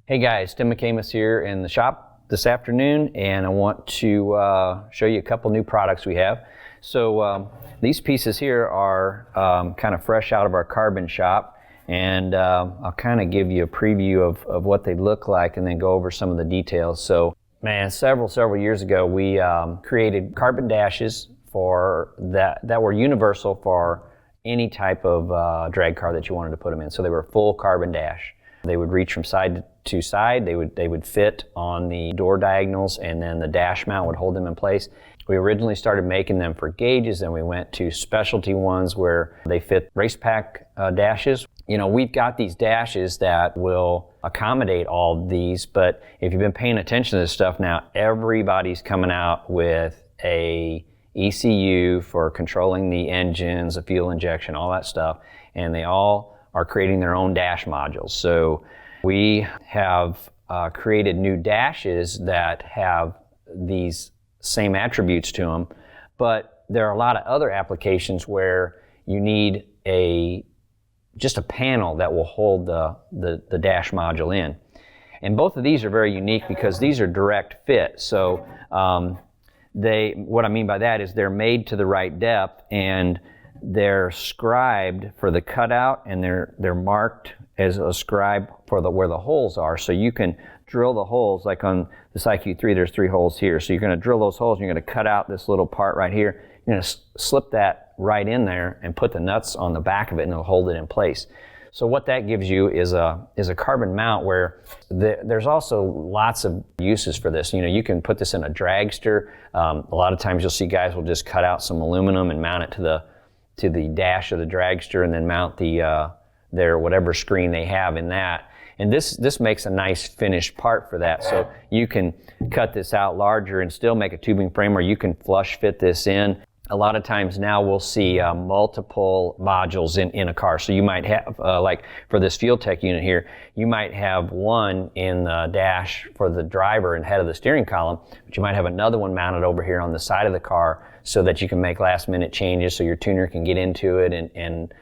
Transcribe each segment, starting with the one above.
Hey guys, Tim McCamus here in the shop this afternoon, and I want to show you a couple new products we have. So these pieces here are kind of fresh out of our carbon shop, and I'll kind of give you a preview of what they look like and then go over some of the details. So man, several years ago we created carbon dashes for that were universal for any type of drag car that you wanted to put them in. So they were full carbon dash. They would reach from side to side. They would fit on the door diagonals, and then the dash mount would hold them in place. We originally started making them for gauges, and we went to specialty ones where they fit Racepak dashes. You know, we've got these dashes that will accommodate all these, but if you've been paying attention to this stuff now, everybody's coming out with a ECU for controlling the engines, the fuel injection, all that stuff, and they all are creating their own dash modules. So we have created new dashes that have these same attributes to them, but there are a lot of other applications where you need just a panel that will hold the dash module in. And both of these are very unique because these are direct fit. So what I mean by that is they're made to the right depth, and they're scribed for the cutout, and they're marked as a scribe for where the holes are. So you can drill the holes, like on this IQ3, there's 3 holes here. So you're going to drill those holes, and you're going to cut out this little part right here. You're going to slip that right in there and put the nuts on the back of it, and it'll hold it in place. So what that gives you is a carbon mount where there's also lots of uses for this. You know, you can put this in a dragster. A lot of times you'll see guys will just cut out some aluminum and mount it to the dash of the dragster, and then mount their whatever screen they have in that. And this makes a nice finished part for that. So you can cut this out larger and still make a tubing frame, or you can flush fit this in. A lot of times now we'll see multiple modules in a car. So you might have, like for this FuelTech unit here, you might have one in the dash for the driver and head of the steering column, but you might have another one mounted over here on the side of the car so that you can make last minute changes, so your tuner can get into it and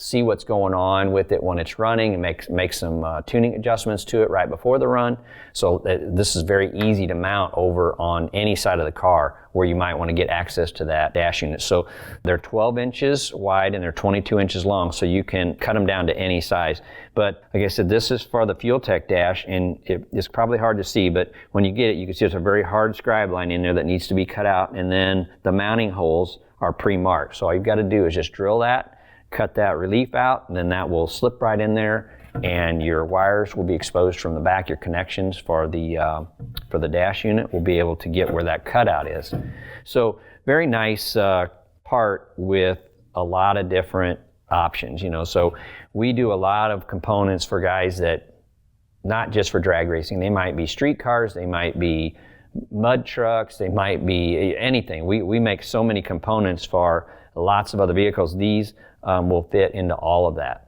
see what's going on with it when it's running, and make some tuning adjustments to it right before the run. So this is very easy to mount over on any side of the car where you might want to get access to that dash unit. So they're 12 inches wide and they're 22 inches long, so you can cut them down to any size. But like I said, this is for the FuelTech dash, and it's probably hard to see, but when you get it, you can see there's a very hard scribe line in there that needs to be cut out, and then the mounting holes are pre-marked. So all you've got to do is just drill that, cut that relief out, and then that will slip right in there, and your wires will be exposed from the back. Your connections for the dash unit will be able to get where that cutout is. So very nice part with a lot of different options, you know. So we do a lot of components for guys that, not just for drag racing, they might be street cars, they might be mud trucks, they might be anything. We make so many components for lots of other vehicles. These will fit into all of that.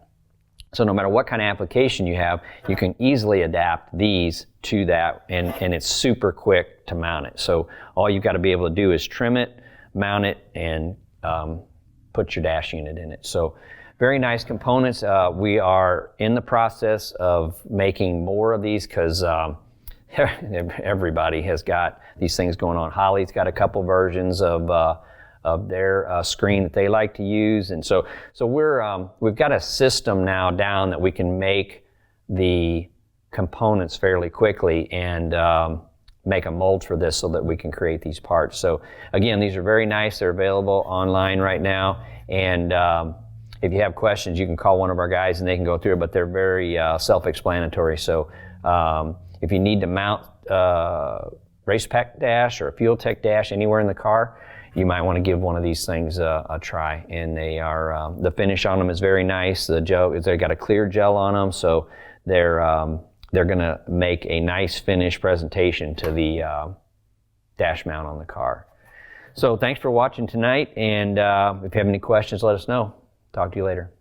So no matter what kind of application you have, you can easily adapt these to that, and it's super quick to mount it. So all you've got to be able to do is trim it, mount it, and put your dash unit in it. So very nice components. We are in the process of making more of these because everybody has got these things going on. Holly's got a couple versions of their screen that they like to use, and so we've got a system now down that we can make the components fairly quickly and make a mold for this so that we can create these parts. So again, these are very nice. They're available online right now, and if you have questions, you can call one of our guys and they can go through it, but they're very self-explanatory. So if you need to mount Racepak dash or a FuelTech dash anywhere in the car, you might want to give one of these things a try. And they are the finish on them is very nice. The gel, they got a clear gel on them, so they're going to make a nice finished presentation to the dash mount on the car. So thanks for watching tonight, and if you have any questions, let us know. Talk to you later.